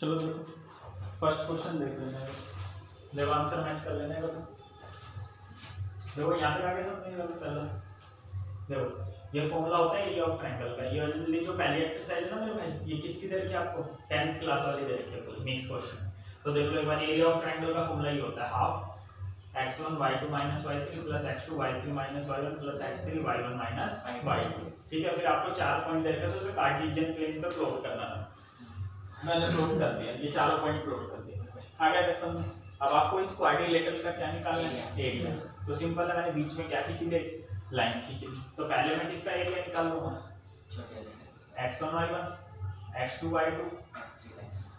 चलो देखो first question देख लेना है, देखो आंसर मैच कर लेना है। देखो यहाँ पे आगे सब नहीं लगा पहला। देखो ये फॉर्मूला होता है एरिया ऑफ ट्रायंगल का। ये जो पहली एक्सरसाइज है ना मेरे भाई, ये किसकी दे रखी है आपको? 10th क्लास वाली दे रखी है, मिक्स क्वेश्चन। तो देख लो एक बार, एरिया ऑफ ट्रायंगल का फॉर्मूला ये होता है half x1 y2 minus y3 plus x2 y3 minus y1 plus x3 y1 minus y2। ठीक है, फिर आपको 4 पॉइंट देकर तो उसे कार्टेशियन प्लेन पे प्लॉट करना है। मैंने प्लॉट कर दिया, ये चारों पॉइंट प्लॉट कर दिया। आगे तक समझ। अब आपको इस क्वाड्रिलेटरल का क्या निकालना है? एरिया। तो सिंपल है, मैंने बीच में क्या खींची है? लाइन खींची। तो पहले मैं किसका एरिया निकाल लूंगा? x1 y1 x2 y2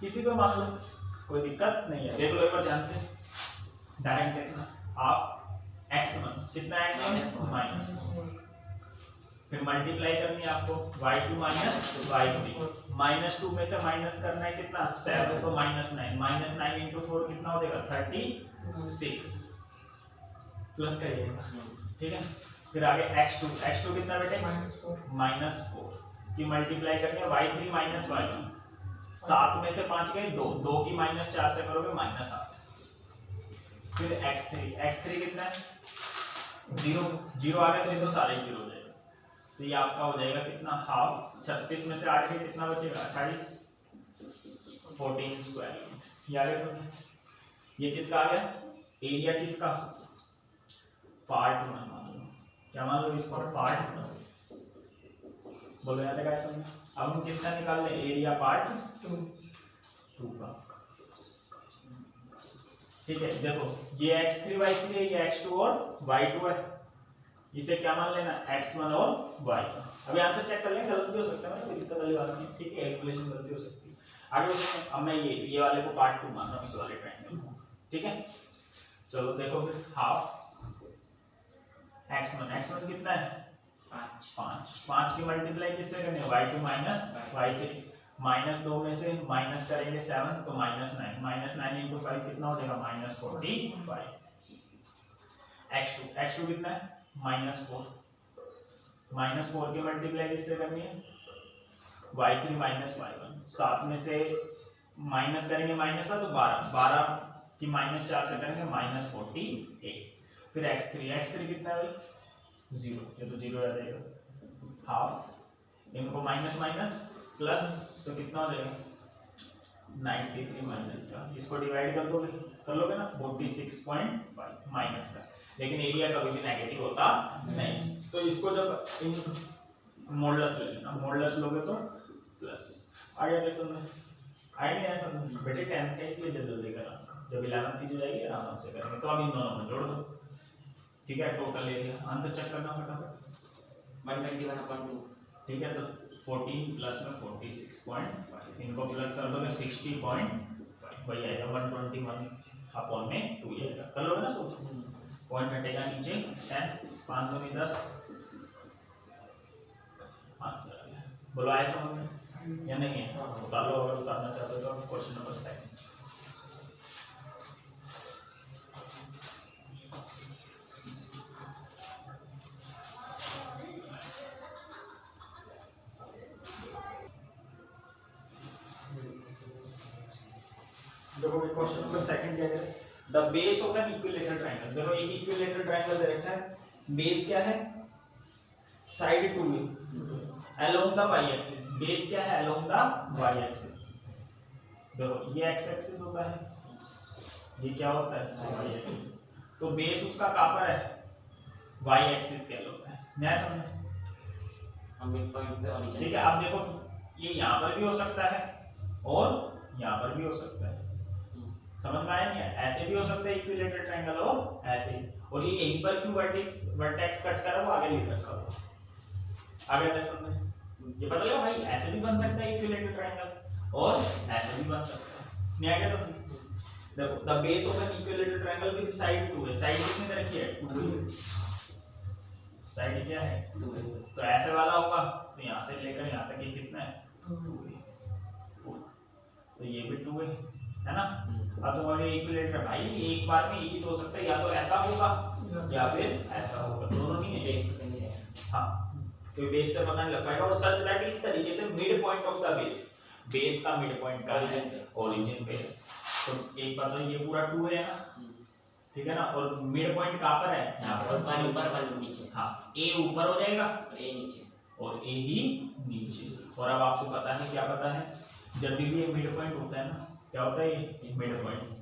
किसी को मान लो, कोई दिक्कत नहीं है। देख लो एक बार ध्यान से, डायरेक्ट देखना। आप x1 कितना x1 माइनस, फिर मल्टीप्लाई करनी है आपको y2 माइनस y3, -2 में से माइनस करना है कितना? 7, तो -9 -9 इंटू 4 कितना हो जाएगा? 36 प्लस करिएगा। ठीक है, फिर आगे x2 कितना बेटे? -4 की मल्टीप्लाई करनी है y3 माइनस y1, 7 में से 5 गए 2 की -4 से करोगे -8। फिर x3 कितना है? 0 आगे से तो सारे 0 हो जाएगा। तो ये आपका हो जाएगा कितना? हाफ। 36 में से 8 गए कितना बचेगा? 28, 14 स्क्वायर। ये आगे समझ। ये किसका आ गया? एरिया किसका? पार्ट 1 मान लो। क्या मान लो इसको? पार्ट 1। बोलो याद है समझ। अब हम किसका निकाल ले? एरिया पार्ट 2 का। ठीक है, देखो ये x3 y3 है, ये x2 और y2 है। इसे क्या मान लेना? x1 और y1। अभी आंसर चेक कर लेंगे, गलत भी हो सकता है, कोई दिक्कत वाली बात नहीं। ठीक है, कैलकुलेशन गलती हो सकती है। आगे उसमें अब मैं ये वाले को पार्ट 2 मान रहा हूं, इस वाले ट्रायंगल को। ठीक है, चलो देखो फिर हाफ x1 कितना है? 5 की मल्टीप्लाई किससे करनी है? y2 माइनस y3, -2 में से माइनस करेंगे 7, तो -9 इंटू 5 कितना हो जाएगा? -45। x2 कितना है? -4 की मल्टीप्लाई किससे करनी है? y3 माइनस y1, 7 में से माइनस करेंगे माइनस का, तो 12 की -4 से करेंगे -48। फिर x3 कितना है भाई? 0, ये तो 0 रह जाएगा। हाफ इनको माइनस प्लस, तो कितना हो जाएगा? 93 माइनस का, इसको डिवाइड कर लोगे ना 46.5 माइनस का। लेकिन एरिया कभी भी नेगेटिव होता नहीं, तो इसको जब इन मॉडुलस ले लेना, मॉडुलस लोगे तो प्लस। आगे देख समझ आए नहीं आया समझ बेटे? 10th का इसलिए जल्दी करा, जब 11th की जाएगी आराम से करेंगे। तो अब इन दोनों में जोड़ दो। ठीक है, टोटल एरिया आंसर चेक करना फटाफट। 121/2। ठीक है, तो 14 प्लस में 46.5, इनको प्लस कर दोगे 60.5, वही आएगा 121/2 ही आएगा। कर लोगे ना सोच, पॉइंट हटेगा नीचे 10, 5 2 10, आंसर आ गया। बोलो आया समझ में या नहीं है? उतार लो अगर उतारना चाहते हो तो। Question number 2। देखो क्वेश्चन नंबर 2 क्या है? The base of an equilateral triangle. देखो एक इक्विलेटरल ट्रायंगल दे रखा है, बेस क्या है? साइड 2 है along the y axis. Base क्या है? Along the y axis. देखो ये x एक्सिस होता है, ये क्या होता है? y axis. तो बेस उसका कहां पर है? y एक्सिस के अलोंग है। मैं समझे? हम मिड पॉइंट पे ओरिजिन। ठीक है, अब देखो ये यहां पर भी हो सकता है और यहां पर भी हो सकता है। समझ में आया नहीं? ऐसे भी हो सकता है इक्विलेटरल ट्रायंगल और ऐसे ही। और ये यहीं पर क्यों वर्टेक्स कट करा वो आगे लिख रखा है। आगे तक समझे? ये पता लगा भाई, ऐसे भी बन सकता है इक्विलेटरल ट्रायंगल और ऐसे भी बन सकता है। नहीं आगे समझ? देखो the base of an equilateral triangle with side 2 है। साइड कितनी तरह की है? 2 है। साइड क्या है? 2 है। तो ऐसे वाला होगा, तो यहां से लेकर यहां तक ये कितना है? 2 है। तो ये भी 2 है ना? अब तुम्हारे इक्विलेटरल भाई एक बार में एक ही तो हो सकता है, या तो ऐसा होगा या फिर ऐसा होगा, दोनों नहीं है। बेस से मिले। हां, क्योंकि बेस से पता नहीं लग पाएगा। और सच दैट इस तरीके से mid point of the base, base का मिड पॉइंट का है ओरिजिन पे। तो एक बात तो ये पूरा 2 है ना, ठीक है ना, और मिड पॉइंट कहाँ पर है, यहाँ पर ऊपर वन नीचे। हाँ, ए ऊपर हो जाएगा और ए नीचे और ए ही नीचे। और अब आपको पता है क्या पता है, जब भी ये मिड पॉइंट होता है ना, क्या होता है ये मिड पॉइंट।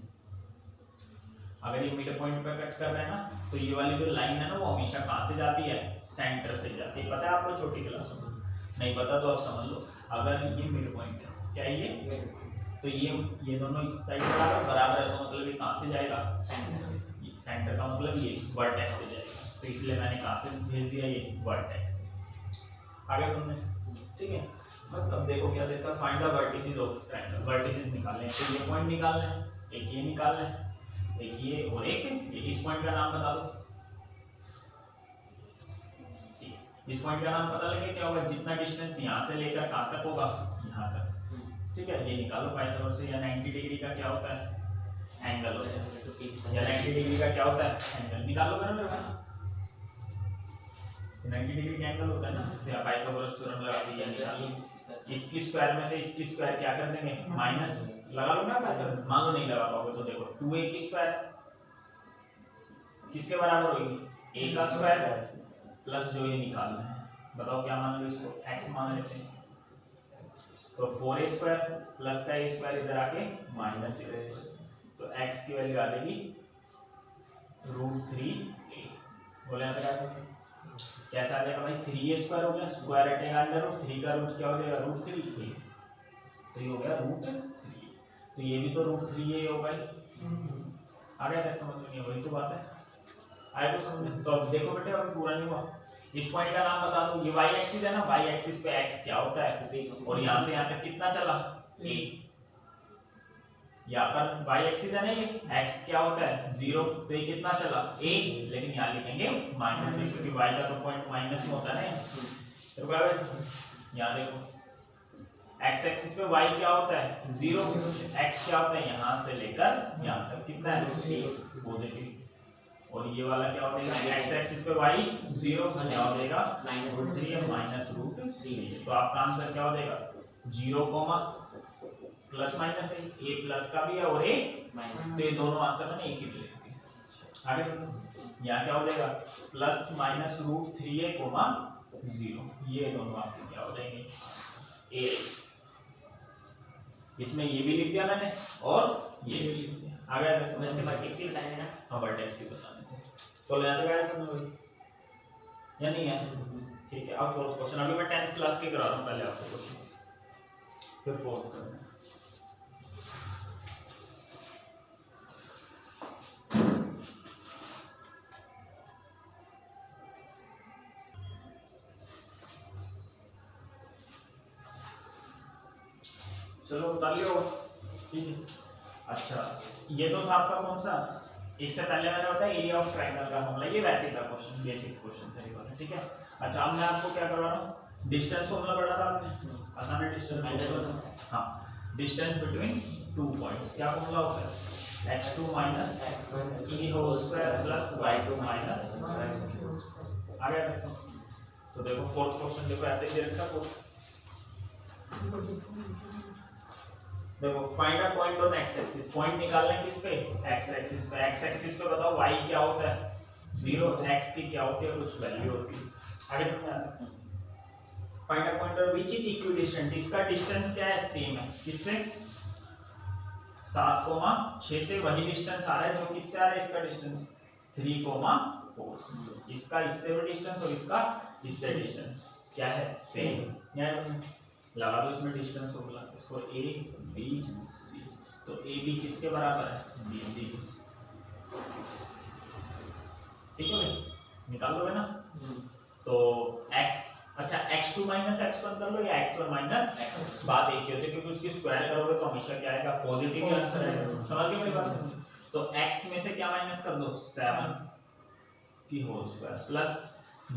अगर ये मिड पॉइंट पे कट कर रहे हैं ना, तो ये वाली जो लाइन है ना वो हमेशा कहाँ से जाती है, सेंटर से जाती है। पता है आपको छोटी क्लासों में, नहीं पता तो आप समझ लो। अगर ये मिड पॉइंट है, क्या ये, तो ये दोनों इस साइड बराबर है, तो मतलब ये कहाँ से जाएगा, सेंटर से। सेंटर का मतलब ये वर्टेक्स से जाएगा, तो इसलिए मैंने कहाँ से भेज दिया, ये वर्टेक्स से। आगे समझे, ठीक है। बस अब देखो क्या देता है, find the vertices of triangle. Vertices निकालने हैं, तो ये पॉइंट निकालना है, एक ये निकालना है, एक ये और एक इस पॉइंट का नाम बता दो। इस पॉइंट का नाम पता लगे क्या होगा, जितना डिस्टेंस यहाँ से लेकर कहाँ तक होगा, यहाँ तक, ठीक है। ये निकालो पाइथागोरस से, या 90 डिग्री का क्या होता है, एंगल होता है, या 90 डिग्री का क्या होता है, एंगल। निकालोगे ना मेरे भाई, 90 डिग्री का एंगल होता है ना, तो यहाँ पाइथागोरस थ्योरम लगा दिया। इसकी स्क्वायर में से इसकी स्क्वायर क्या कर देंगे, माइनस लगा लो ना। मान लो नहीं लगा पाओगे तो देखो 2a की स्क्वायर किसके बराबर होगी, a का स्क्वायर प्लस जो ये निकालना है, बताओ क्या मान लो इसको, x मान लेते हैं। तो 4a स्क्वायर प्लस का a स्क्वायर इधर आके माइनस a स्क्वायर, तो x की वैल्यू आ जाएगी √3a। बोले यहाँ तक कैसा आ जाएगा भाई, 3a स्क्वायर हो गया, स्क्वायर हटेगा अंडर रूट, 3 का रूट क्या हो जाएगा, √3a, तो ये हो गया √3। तो ये भी तो √3a हो भाई। आ गया तक समझ में, नहीं वही तो बात है, आए तो समझ में। तो अब देखो बेटे, अब पूरा नहीं हुआ। इस पॉइंट का नाम बता दो, ये y एक्सिस है ना, y एक्सिस पे x क्या होता है, और यहाँ से यहाँ तक कितना चला, a। यहाँ पर y एक्सिस है ना, ये x क्या होता है 0, तो ये कितना चला a, लेकिन यहाँ लिखेंगे माइनस, क्योंकि y का तो पॉइंट माइनस में होता है ना। तो क्या है, यहाँ देखो x एक्सिस पे y क्या होता है 0, x क्या होता है यहाँ से लेकर यहाँ तक कितना है पॉजिटिव, और ये वाला क्या हो जाएगा, x एक्सिस पे y 0 क्या हो जाएगा -√3 या -√3। तो आपका आंसर क्या हो जाएगा 0, प्लस माइनस है, a प्लस का भी है और a माइनस, तो ये दोनों आंसर मैंने एक ही लिखे। आगे यहाँ क्या हो जाएगा प्लस माइनस √3a, 0, ये दोनों आपके क्या हो जाएंगे a। इसमें ये भी लिख दिया मैंने और ये भी लिख दिया। आगे वैसे वर्टेक्स ही बताने ना, हाँ वर्टेक्स ही बताने थे। तो यहाँ तक आया समझ में या नहीं है, ठीक है। अब फोर्थ क्वेश्चन, अभी मैं 10th क्लास के करा रहा हूँ पहले आपको क्वेश्चन, फिर फोर्थ करना है। चलो बता लियो, ठीक है। अच्छा ये तो था आपका कौन सा, इससे पहले मैंने बताया एरिया ऑफ ट्रायंगल का फॉर्मूला, ये वैसे ही था क्वेश्चन, बेसिक क्वेश्चन था ये वाला, ठीक है। अच्छा अब मैं आपको क्या करवा रहा हूँ, डिस्टेंस फॉर्मूला पढ़ा था आपने, आसान है डिस्टेंस, हाँ डिस्टेंस बिटवीन 2 पॉइंट्स, क्या फॉर्मूला होता है x2 minus e whole square plus y2 minus. आ गया तक समझ। तो देखो फोर्थ क्वेश्चन देखो ऐसे ही दे रखा है, देखो find a point on x axis, point निकालना है किस पे, x एक्सिस पे। x एक्सिस पे बताओ y क्या होता है 0, x की क्या होती है कुछ वैल्यू होती है। आगे समझ आता है। Find a point on which is equidistant, इसका डिस्टेंस क्या है सेम है किससे, 7,6 से वही डिस्टेंस आ रहा है जो किससे आ रहा है, इसका डिस्टेंस 3,4, इसका इससे भी डिस्टेंस और इसका इससे डिस्टेंस क्या है सेम। लगा दो इसमें डिस्टेंस होगा, इसको a b c, तो a b किसके बराबर है b c, ठीक है भाई, निकाल लोगे ना। तो x, अच्छा x2 माइनस x1 कर लो या x1 माइनस x2, बात एक ही होती है क्योंकि उसकी स्क्वायर करोगे तो हमेशा क्या आएगा पॉजिटिव ही आंसर आएगा, समझ गए मेरी बात। तो x में से क्या माइनस कर दो 7 की होल स्क्वायर प्लस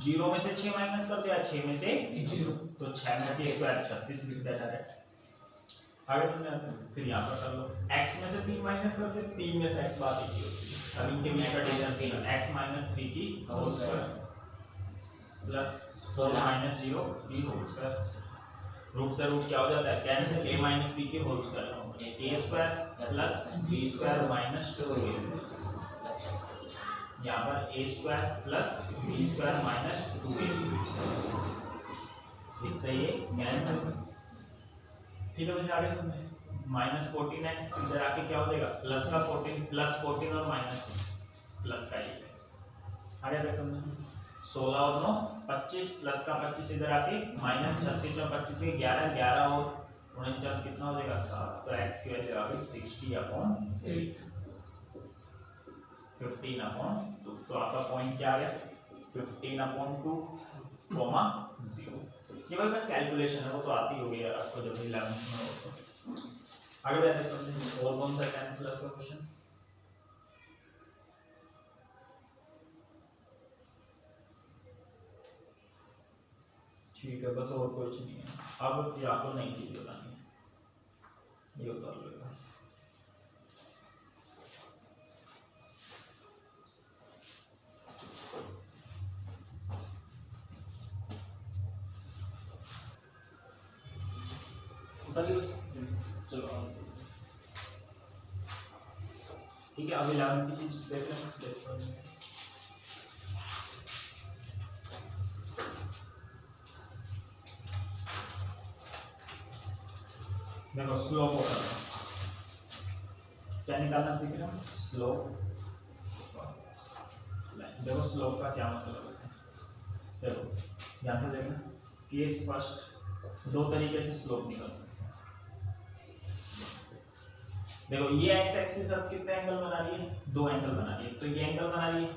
0 में से 6 माइनस कर दिया, 6 में से 0, तो 6 में की स्क्वायर 36 लिख दिया डायरेक्ट। आगे समझ आता है। फिर यहाँ पर कर लो x में से 3 माइनस कर दे, 3 में से x बात एक ही होती है, अब इनके बीच का डिस्टेंस x माइनस 3 की होल स्क्वायर प्लस 4 माइनस 0 की होल स्क्वायर। रूट से रूट क्या हो जाता है कैंसिल a माइनस बी के whole square a square plus b square minus 2a यहाँ पर a square plus b square minus 2a इससे ये कैंसिल। ठीक है मुझे आगे समझे माइनस 14x इधर आके क्या हो जाएगा प्लस का 14 प्लस 14 और माइनस 6 प्लस का 8x आगे तक समझे 16 और 9 25 प्लस का 25 इधर आके माइनस 36 और 25 से 11 11 और 49 कितना हो जाएगा 7 तो x की वैल्यू आ गई 60/8 15/2 तो आपका पॉइंट क्या आ गया 15/2 0 ये भाई बस कैलकुलेशन है वो तो आती होगी यार आपको जब 11th में हो तो आगे बढ़ते हैं समझें और कौन सा 10 प्लस का क्वेश्चन ठीक है बस और कुछ नहीं है अब ये आपको नई चीज बतानी है ये उतार लेगा चलो ठीक है अब 11 की चीज देखते हैं देखो स्लोप होता है क्या निकालना सीख रहे हो स्लोप देखो स्लोप का क्या मतलब है देखो ध्यान से देखना केस फर्स्ट दो तरीके से स्लोप निकल सकते हैं देखो ये एक्स एक्सिस अब कितने एंगल बना रही है दो एंगल बना रही है तो ये एंगल बना रही है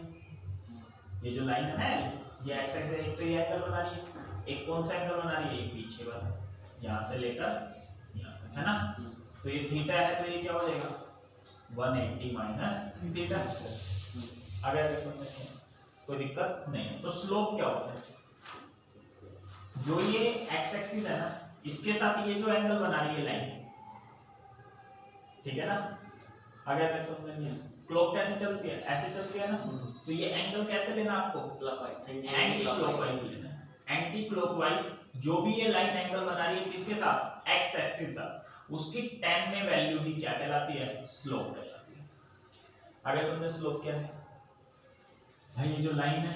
ये जो लाइन है ना ये एक्स एक्सिस एक तो ये एंगल बना रही है एक कौन सा एंगल बना रही है एक पीछे वाला यहाँ से लेकर है ना तो ये थीटा है तो ये क्या हो जाएगा 180 माइनस थीटा अगर कोई दिक्कत नहीं है तो स्लोप क्या होता है जो ये एक्स एक्सिस है ना इसके साथ ये जो एंगल बना रही है लाइन ठीक है ना आगे तक समझेंगे क्लॉक कैसे चलती है ऐसे चलती है ना तो ये एंगल कैसे लेना आपको एंटी क्लॉकवाइज लेना एंटी क्लॉकवाइज जो भी ये लाइन एंगल बना रही है किसके साथ एक्स एक्सिस साथ उसकी tan में वैल्यू ही क्या कहलाती है स्लोप कहलाती है आगे समझे स्लोप क्या है भाई ये जो लाइन है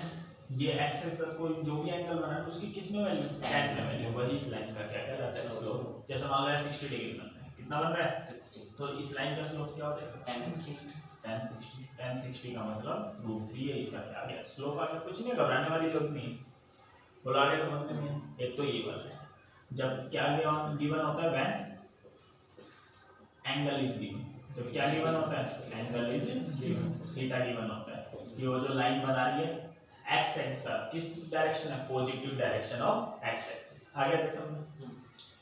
ये एक्सिस पर कोई जो भी एंगल बना है उसकी किस में वैल्यू tan में वैल्यू वही इस लाइन का क्या कहलाता है स्लोप जैसे मान लो 60 डिग्री बन रहा है कितना बन रहा है 60 तो इस लाइन का स्लोप क्या हो जाएगा tan 60 का मतलब √3 है इसका क्या आ गया स्लोप आ गया कुछ नहीं घबराने वाली जरूरत नहीं बोलो आगे समझने में एक तो ये वाला है जब क्या गिवन होता है व्हेन एंगल इज गिवन जब क्या गिवन होता है angle is given theta given होता है ये वो जो लाइन बना रही है एक्स एक्सिस किस डायरेक्शन है positive direction of x axis आगे तक समझो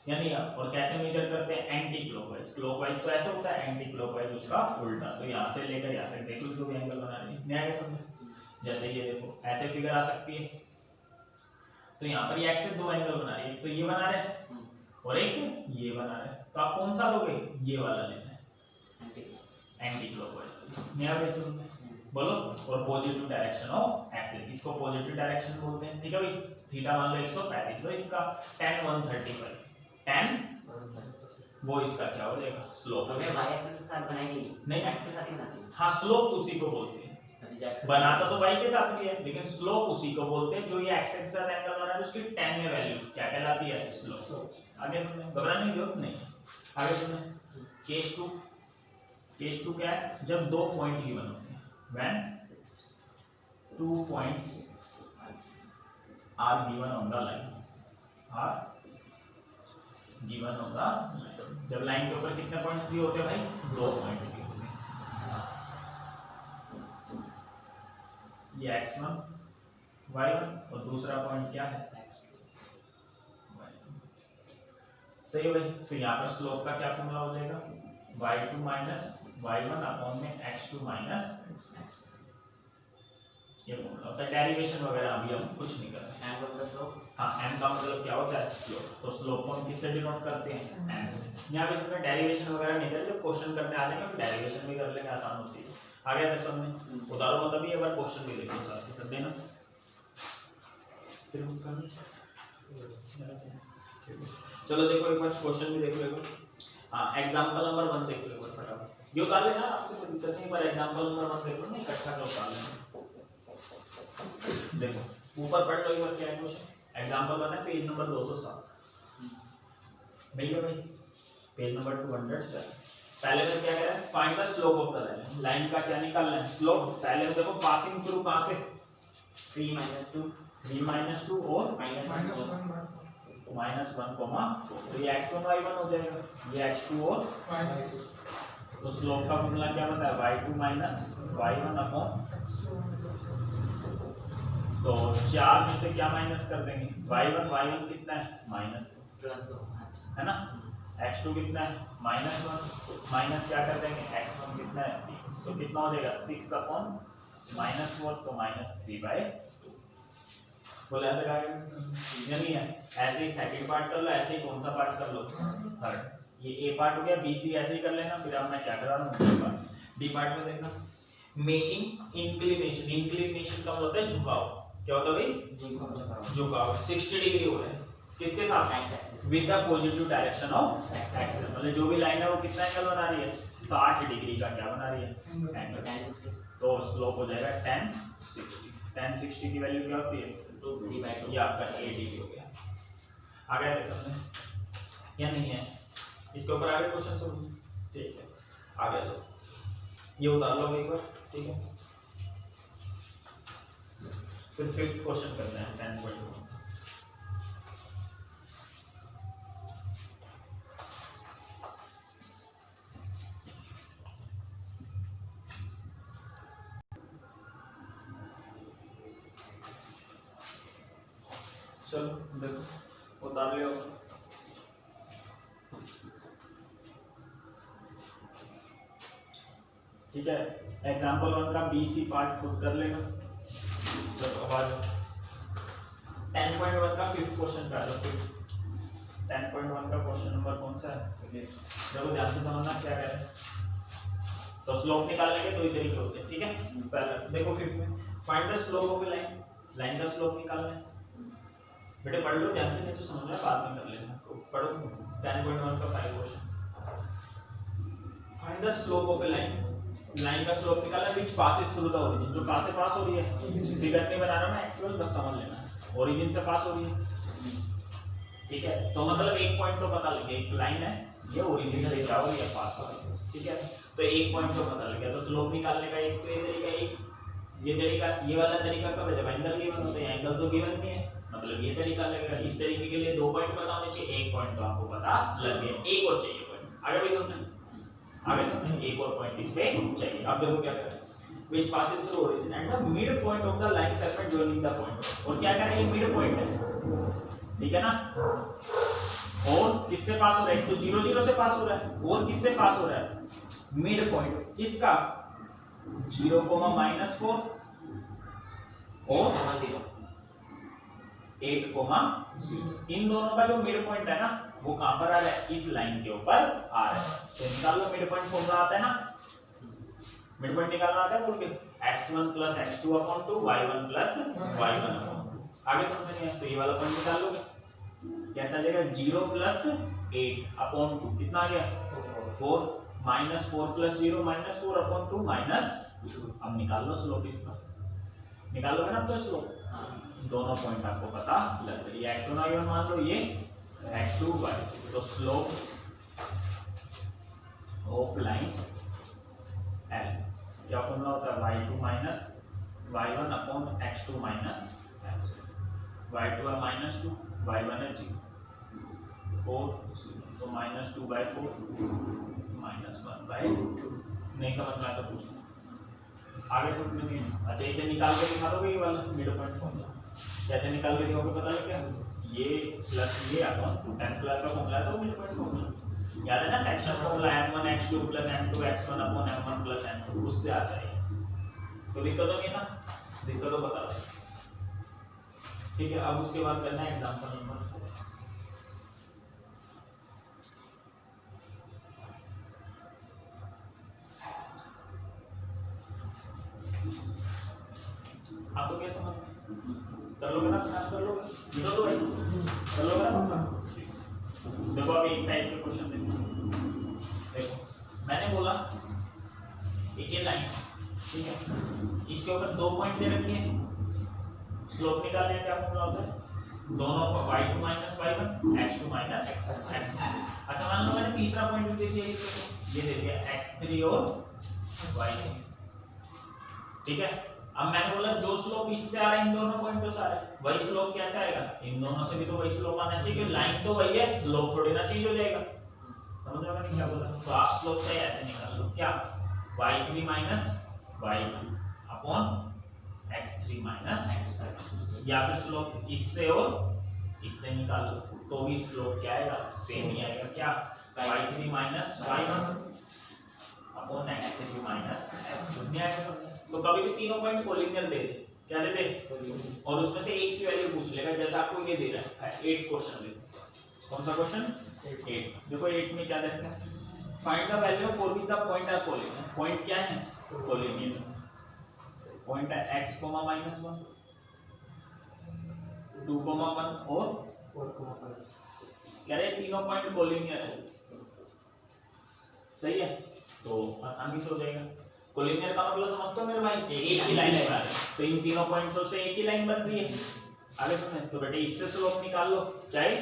यानी और कैसे मेजर करते हैं एंटी क्लॉकवाइज तो ऐसे होता है एंटी क्लॉकवाइज उसका उल्टा तो यहाँ से लेकर यहाँ तक देख लो जो भी एंगल बना रही है न्याय समझो जैसे ये देखो ऐसे फिगर आ सकती है तो यहाँ पर ये एक्स से दो एंगल बना रही है तो ये बना रहे हैं और एक ये बना रहे हैं तो आप कौन सा लोगे ये वाला लेना है एंटी क्लॉकवाइज नया वैसे बोलो और पॉजिटिव डायरेक्शन ऑफ एक्सिस इसको पॉजिटिव डायरेक्शन बोलते हैं ठीक है भाई थीटा मान लो 135 तो इसका tan 135 tan वो इसका क्या हो जाएगा स्लोप हमें y एक्सिस के साथ बनाएंगे नहीं x के साथ ही बनाते हैं हाँ स्लोप तो उसी को बोलते हैं बनाता तो y के साथ भी है लेकिन स्लोप उसी को बोलते हैं जो ये x के साथ एंगल बना रहा है उसकी tan में वैल्यू क्या कहलाती है स्लोप आगे सुनिए घबराने की जरूरत नहीं आगे सुनिए केस 2 क्या है जब दो पॉइंट गिवन होते हैं when 2 points are given on the line are given on the line जब लाइन के ऊपर कितने पॉइंट्स दिए होते हैं भाई दो पॉइंट दिए होते हैं ये x1 y1 और दूसरा पॉइंट क्या है x2 सही है भाई तो यहाँ पर स्लोप का क्या फॉर्मूला हो जाएगा y2 माइनस y1 अपॉन में x2 माइनस x1 ये फॉर्मूला होता है डेरिवेशन वगैरह अभी हम कुछ नहीं कर रहे हैं एंगल का स्लोप हाँ m का मतलब क्या होता है स्लोप तो स्लोप को हम किससे डिनोट करते हैं m से यहाँ पे इसमें डेरिवेशन वगैरह नहीं कर जब क्वेश्चन करने आ जाएगा फिर डेरिवेशन भी कर लेंगे आसान होती है आगे तक समझे उदाहरण मतलब ये बार क्वेश्चन भी देखो साथ के साथ देना फिर हम कर चलो देखो एक बार क्वेश्चन भी देख लो। हाँ एग्जांपल नंबर 1 देख लो एक बार फटाफट। ये उतार लेना आपसे कोई दिक्कत नहीं, पर एग्जांपल नंबर 1 देख लो ना, इकट्ठा कर उतार लेना। देखो ऊपर पढ़ लो एक बार क्या है क्वेश्चन। एग्जांपल 1 है, पेज नंबर 207 मिल गया भाई, पेज नंबर 207। पहले में क्या कह रहा है, find the slope of the line. Line का क्या निकालना है, स्लोप। पहले में देखो पासिंग थ्रू कहां से 3 - 2 3 - 2 और -1 -1, तो ये x1 y1 हो जाएगा, ये x2 और तो स्लोप का फॉर्मूला क्या बताया, y2 - y1 अपॉन, तो 4 में से क्या माइनस कर देंगे, y1 कितना है -2 है ना, x2 कितना है -1, माइनस क्या कर देंगे x1 कितना है, तो कितना हो जाएगा 6 अपॉन -4, तो -3/2। बोला था क्या नहीं है, ऐसे ही सेकंड पार्ट कर लो, ऐसे ही कौन सा पार्ट कर लो, थर्ड। ये ए पार्ट हो गया, बी सी ऐसे ही कर लेना। फिर अब मैं क्या करा रहा हूँ, डी पार्ट में देखना, मेकिंग इंक्लिनेशन। इंक्लिनेशन का मतलब होता है झुकाव। क्या होता है भाई, झुकाव 60 डिग्री हो रहा है, किसके साथ, x axis with the positive direction of x axis. मतलब जो भी लाइन है वो कितना एंगल बना रही है, 60 डिग्री का क्या बना रही है, एंगल। 1060 तो स्लोप हो जाएगा 1060। 1060 की वैल्यू क्या होती है, 3/2 ये आपका 80 हो गया। आ गया देख समझे या नहीं है, इसके ऊपर आगे क्वेश्चन समझो, ठीक है। आगे लो, ये उतार लो एक बार, ठीक है। फिर 5th क्वेश्चन करना है 10.1। चलो देखो उतार लियो। ठीक है, एग्जांपल 1 का बी सी पार्ट खुद कर लेना। चलो और 10.1 का 5th क्वेश्चन कर लो। 10.1 का क्वेश्चन नंबर कौन सा है, देखो ध्यान से समझना क्या कह रहे हैं। तो स्लोप निकालने के दो ही तरीके होते हैं, ठीक है। पहले देखो 5th में find the slope of A line. Line का स्लोप निकालना है, बेटे पढ़ लो ध्यान से, नहीं तो समझ में बाद में कर लेना। पढ़ो 10.1 का 5 question. Find the slope of A line. Line का स्लोप निकालना है, which passes through the origin. जो कहां से पास हो रही है, फिगर नहीं बना रहा मैं, एक्चुअल बस समझ लेना, ओरिजिन से पास हो रही है, ठीक है। तो मतलब एक पॉइंट तो पता लग गया, एक लाइन है ये ओरिजिन से क्या हो रही है, पास हो रही है, ठीक है। तो एक पॉइंट तो पता लग गया। तो स्लोप निकालने का एक तो ये तरीका, एक ये तरीका, ये वाला तरीका कब है, जब एंगल गिवन होता है। एंगल तो गिवन नहीं है, मतलब ये तरीका लगेगा। इस तरीके के लिए 2 पॉइंट पता होने चाहिए, एक पॉइंट तो आपको पता लग गया, एक और चाहिए पॉइंट। आगे भी समझें, आगे समझें, एक और पॉइंट इस पे चाहिए। अब देखो क्या करें, which passes through origin and the midpoint of the line segment joining the point। और क्या करें, ये मिड पॉइंट है, ठीक है ना। और किससे पास हो रहा है, तो 0 0 से पास हो रहा है, और किससे पास हो रहा है, मिड पॉइंट किसका, 0, -4 और 0 8, 0। इन दोनों का जो मिड पॉइंट है ना, वो कहां पर आ रहा है, इस लाइन के ऊपर आ रहा है। तो निकाल लो, मिड पॉइंट फॉर्मूला आता है ना, मिड पॉइंट निकालना आता है बोल के, x1 + x2 / 2 y1 + y1 / 2। आगे समझ में, तो ये वाला पॉइंट निकाल लो, कैसा आ जाएगा, 0 + 8 / 2 कितना आ गया, 4 -4 + 0 -4 / 2 -2। अब निकाल लो स्लोप इसका, निकालोगे ना तो स्लोप, दोनों पॉइंट आपको पता लग रही है। x1 y1 मान लो, ये x2 y2। तो स्लोप ऑफ लाइन L क्या फॉर्मूला होता है, y2 - y1 / x2 - x1। y2 है -2, y1 है 0, 4 तो -2/4 -1/2। नहीं समझ में आता पूछना, आगे समझ में नहीं। अच्छा इसे निकाल के दिखा दोगे, ये वाला मिड पॉइंट फॉर्मूला कैसे निकाल के दिखाओगे, पता लग गया। ये प्लस ये अपन 10+ का फॉर्मूला है, तो मिड पॉइंट फॉर्मूला याद है ना, section formula m1 x2 + m2 x1 / m1 + m2, उससे आता है। तो दिक्कत होगी ना, दिक्कत तो बता दो, ठीक है। अब उसके बाद करना है एग्जांपल नंबर 4। आप तो क्या समझ कर लोगे ना, कर लोगे, कर लोगे ना। देखो अभी एक टाइप के क्वेश्चन देखो मैंने बोला एक ये लाइन, ठीक है, इसके ऊपर 2 पॉइंट दे रखे हैं, स्लोप निकालने का क्या फॉर्मूला होता है, दोनों को y2 minus y1 x2 minus x1। अच्छा मान लो मैंने तीसरा पॉइंट दे दिया इसको, ये दे दिया x3 और y3, ठीक है। अब मैंने बोला जो स्लोप इससे आ रहा है इन दोनों पॉइंटों से आ रहा है, वही स्लोप कैसे आएगा, इन दोनों से भी तो वही स्लोप आना चाहिए, क्योंकि लाइन तो वही है, स्लोप थोड़ी ना चेंज हो जाएगा। समझ रहे हो मैंने क्या बोला? तो आप स्लोप से ऐसे निकाल लो, क्या y3 minus y1 upon x3 minus x2, या फिर स्लोप इससे और इससे निकाल लो तो भी स्लोप क्या आएगा, सेम ही आएगा, क्या y3 minus y1 upon x3 minus x2 नहीं आएगा। तो कभी भी तीनों पॉइंट कोलिनियर दे दे, क्या दे दे, और उसमें से एक की वैल्यू पूछ लेगा, जैसे आपको ये दे रहा है 8 क्वेश्चन दे, कौन सा क्वेश्चन 8, देखो 8 में क्या दे रखा है, find the value of for the point are collinear, point क्या है कोलिनियर, पॉइंट है x, -1 2, 1 और 4, कह रहे तीनों पॉइंट कोलिनियर है, सही है, तो आसानी से हो जाएगा। कोलिनियर का मतलब समझते हो मेरे भाई, एक ही लाइन पर, तो इन तीनों पॉइंट्स से एक ही लाइन बन रही है, आगे सुने, तो बेटे इससे स्लोप निकाल लो चाहे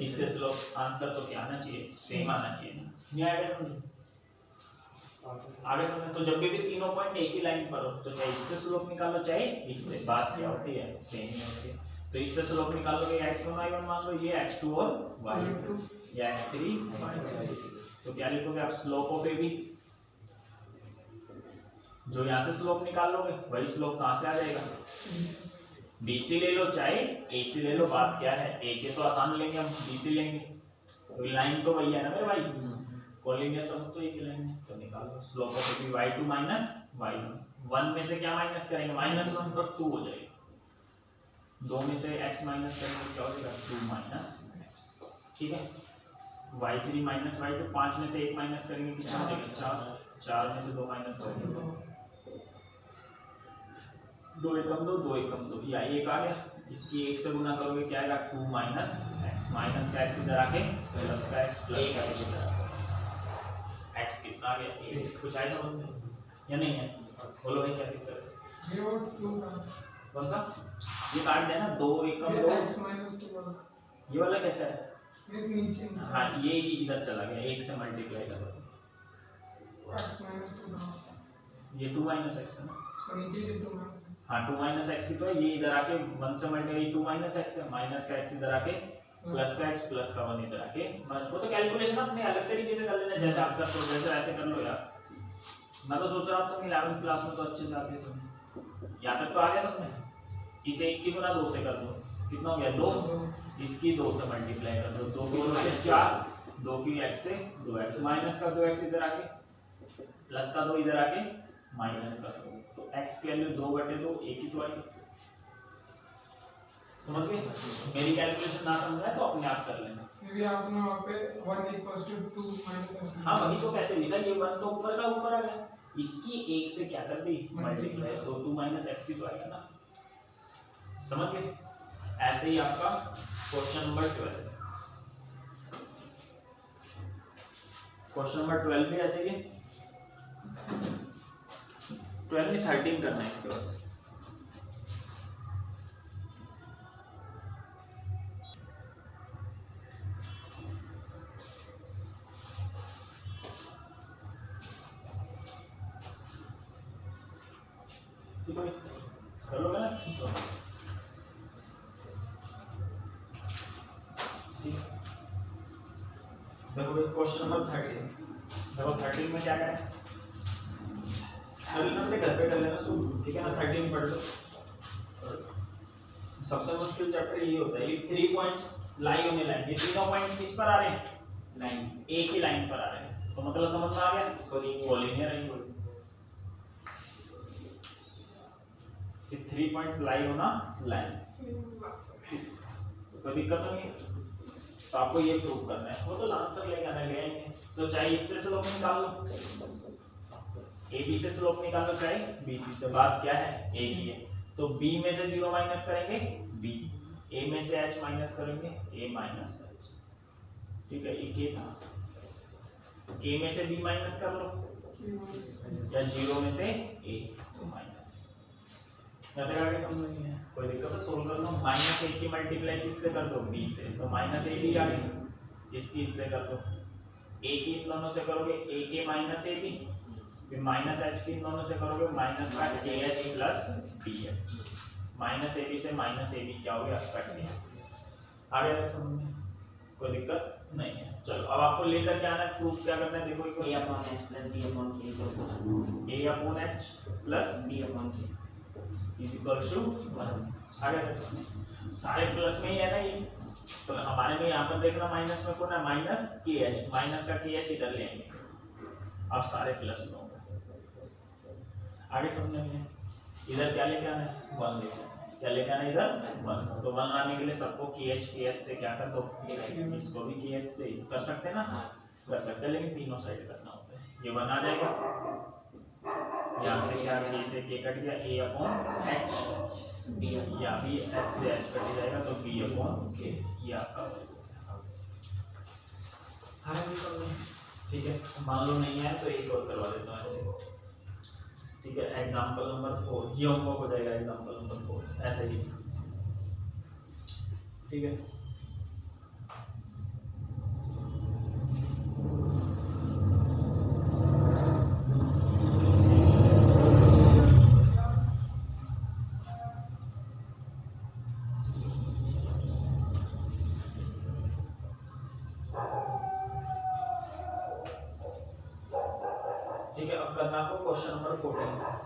इससे स्लोप, आंसर तो क्या आना चाहिए, सेम आना चाहिए, नहीं आएगा समझ, आगे समझे। तो जब भी तीनों पॉइंट एक ही लाइन पर हो तो चाहे इससे स्लोप निकालो चाहे इससे, बात क्या होती है, सेम ही होती है। तो इससे स्लोप निकालोगे x1 y1 मान लो, ये x2 और y2, या x3 तो क्या लिखोगे आप, स्लोप ऑफ AB, जो यहाँ से स्लोप निकाल लोगे वही स्लोप कहाँ से आ जाएगा, BC ले लो चाहे AC ले लो, बात क्या है, AK तो आसान लेंगे हम, BC लेंगे, तो लाइन तो वही है ना मेरे भाई, कोलिनियर समझ तो एक ही लाइन है, तो निकाल लो slope of AB y2 minus y1, 1 में से क्या माइनस करेंगे, -1 तो 2 हो जाएगा, 2 में से x माइनस करेंगे क्या हो जाएगा 2 माइनस x, ठीक है, y3 माइनस y2, 5 में से 1 माइनस करेंगे कितना हो जाएगा 4, 4 में से 2 माइनस करेंगे 2 एकम 2, 2 एकम 2, या 1 आ गया, इसकी 1 से गुना करोगे क्या आएगा 2 माइनस x, माइनस का x इधर आके प्लस का x, प्लस का x इधर आके, x कितना आ गया 1, कुछ आए समझ में या नहीं है, बोलो भाई क्या दिक्कत है, ये और 2 का कौन सा, ये काट देना 2 एकम 2, x -2 वाला, ये वाला कैसा है, इस नीचे हाँ ये इधर चला गया, 1 से मल्टीप्लाई कर दो, x -2 का, ये 2 माइनस x है ना, सो नीचे ये 2 -x, हाँ 2 माइनस x ही तो है, ये इधर आके 1 से मल्टीप्लाई 2 माइनस x है, माइनस का x इधर आके प्लस का x, प्लस का 1 इधर आके, वो तो कैलकुलेशन अपने अलग तरीके से कर लेना, जैसे आप करते हो जैसे ऐसे कर लो यार, मैं तो सोच रहा हूँ तुम 11वीं क्लास में तो अच्छे से आते हो, यहाँ तक तो आ गया समझ में, इसे 1 की गुना 2 से कर दो, कितना हो गया 2, इसकी 2 से मल्टीप्लाई कर दो, 2 की 2 से 4, 2 की x से 2x, माइनस का 2x इधर आके प्लस का 2 इधर आके माइनस का 2, तो x की वैल्यू 2/2 एक ही तो आएगी, समझ गए, मेरी कैलकुलेशन ना समझ आए तो अपने आप कर लेना, मे भी आपने वहां पे 1 = 2 -x, हाँ वही तो कैसे लिखा, ये 1 तो ऊपर का ऊपर आ गया, इसकी 1 से क्या कर दी मल्टीप्लाई, तो 2 x ही तो आएगा ना, समझ गए। ऐसे ही आपका क्वेश्चन नंबर 12, क्वेश्चन नंबर 12 भी ऐसे ही, 12 में 13 करना है इसके बाद, कर लो ना, देखो क्वेश्चन नंबर 13, देखो 13 में क्या है, घर पे कर लेना शुरू, ठीक है ना, 13 पढ़ लो, सबसे मुश्किल चैप्टर ये होता है, ये 3 points lie on A line, ये तीनों पॉइंट किस पर आ रहे हैं, लाइन, एक ही लाइन पर आ रहे हैं, तो मतलब समझ में आ गया, कोलिनियर है, ये 3 points lie on a line, कोई दिक्कत तो नहीं है, तो आपको ये प्रूव करना है, वो तो आंसर लेके आना ले आएंगे, तो चाहे इससे स्लोप निकाल लो, AB से स्लोप निकाल लो चाहे BC से, बात क्या है एक ही है, तो B में से 0 माइनस करेंगे B, A में से H माइनस करेंगे A माइनस H, ठीक है, ये k था, k में से b माइनस कर लो या 0 में से a तो माइनस, या फिर आगे समझ नहीं है कोई दिक्कत है, सोल्व कर लो। माइनस a की मल्टीप्लाई किससे कर दो, b से, तो माइनस a भी आ गई, इसकी इससे कर दो, a की इन दोनों से करोगे a के माइनस a b, फिर माइनस h की इन दोनों से करोगे माइनस का kh plus bh, minus ab से माइनस ab क्या हो गया, कट गया। आगे तक समझ में कोई दिक्कत नहीं है। चलो अब आपको लेकर क्या आना है, प्रूफ क्या करना है, देखो एक a upon h plus b upon k equal to a upon h plus b upon k is equal to 1। आगे तक समझ, सारे प्लस में ही है ना ये, तो हमारे में यहाँ पर देखना माइनस में कौन है, माइनस kh, माइनस का kh इधर ले आएंगे, अब सारे प्लस में होंगे। आगे समझेंगे, इधर क्या लेके आना है, 1 लेके आना है, क्या लेके आना है इधर 1, तो 1 लाने के लिए सबको kh से क्या कर दो, इसको भी kh से इस कर सकते हैं ना, कर सकते हैं, लेकिन तीनों साइड करना होता है। ये 1 आ जाएगा, यहाँ से क्या k से k कट गया, a upon h, b upon या भी h से h कट जाएगा तो b अपॉन k, ये आपका ठीक है। मान लो नहीं है तो एक और करवा देता हूँ ऐसे, ठीक है। एग्जाम्पल नंबर 4, ये होमवर्क हो जाएगा एग्जाम्पल नंबर 4 ऐसे ही, ठीक है। ठीक है, अब करना आपको क्वेश्चन नंबर 14।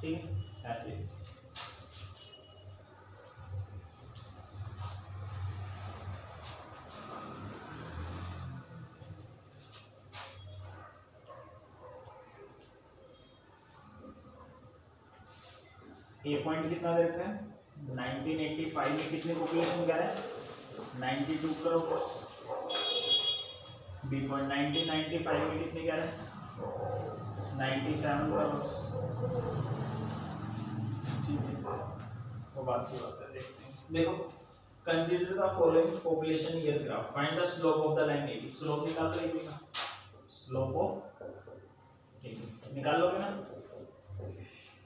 ठीक है, ऐसे ही। ए पॉइंट कितना दे रखा है, 1985 में कितने पॉपुलेशन कह रहा है, 92 करोड़। बी पॉइंट 1995 में कितने कह रहा है, 97 करोड़। वो बात की बात है, देखते हैं। देखो, consider the following population year graph, find the slope of the line AB. Slope निकाल लो एबी का, स्लोप ऑफ एबी निकाल लोगे ना,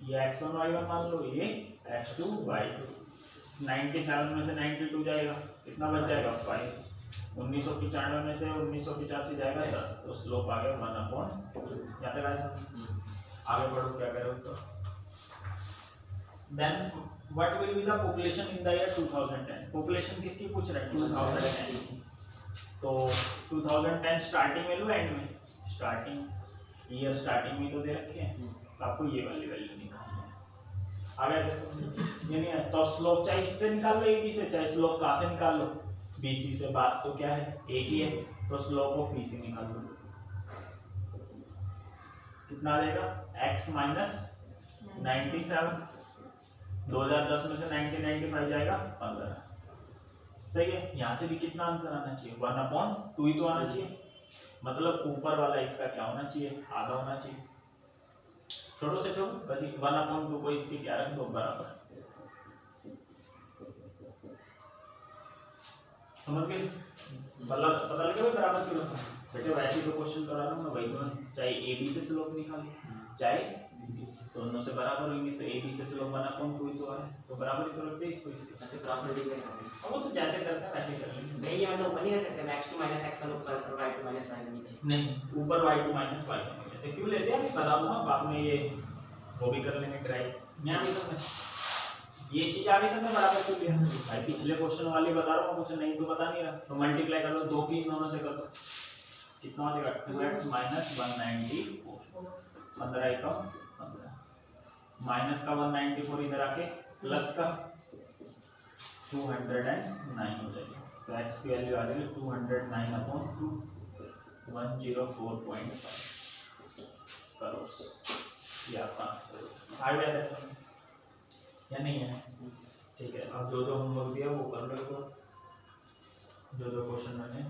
ये x1 y1 मान लो, ये x2 y2, 97 में से 92 जाएगा, कितना बच जाएगा 5, 1995 में से 1985 जाएगा 10, तो स्लोप आ गया 1/2। यहाँ तक ऐसा आगे बढ़ो, क्या करो तो then what will be the population in the year 2010। पॉपुलेशन किसकी पूछ रहा है, 2010। तो 2010 स्टार्टिंग में लो एंड में, स्टार्टिंग ईयर स्टार्टिंग में तो दे रखे हैं, तो आपको ये वाली वैल्यू निकालनी है। आगे कैसे, ये नहीं है तो स्लोप चाहे इससे निकाल लो एबी से, चाहे स्लोप कहाँ से निकाल लो, बीसी से। बात तो क्या है, एक ही है, तो स्लोप ऑफ बीसी निकाल लो, कितना देगा x माइनस 97, 2010 में से 1995 जाएगा 15, सही है। यहाँ से भी कितना आंसर आना चाहिए, 1/2 ही तो आना चाहिए, मतलब ऊपर वाला इसका क्या होना चाहिए, आधा होना चाहिए। छोटो से छोटो बस 1/2 को इसके क्या रख दो, बराबर। समझ गए, मतलब पता लगे बराबर क्यों रखा बेटे, वैसे तो क्वेश्चन करा रहा हूँ मैं, वही तो है। चाहे ए बी से स्लोप निकाले, चाहे दोनों से बराबर होंगे, तो ए बी से स्लोप 1/2 ही तो है, तो बराबर ही तो रखते हैं इसको इसके। ऐसे क्रॉस मल्टीप्लाई करते हैं, अब वो तो जैसे करते हैं वैसे ही कर लेंगे। नहीं ये मतलब ऊपर नहीं कर सकते, x2 - x1 ऊपर और y2 - y1 नीचे। नहीं, ऊपर y2 - y1 लेते, क्यों लेते हैं बता दूंगा बाद में, ये वो भी कर लेंगे ट्राई। यहाँ भी समझ, ये चीज आगे समझ बराबर क्यों लिया भाई, पिछले क्वेश्चन वाली बता रहा हूँ, कुछ नहीं तो बता नहीं रहा, तो मल्टीप्लाई कर लो, 2 की इन दोनों से कर दो, कितना हो जाएगा 2x - 194, 15 एकम 15, माइनस का 194 इधर आके प्लस का 209 हो जाएगा। तो x की वैल्यू आ रही है 209/2 104.5 करोड़। ये आपका आंसर आ गया था समझ या नहीं है? ठीक है, अब जो जो होमवर्क दिया वो कर लो, जो जो क्वेश्चन मैंने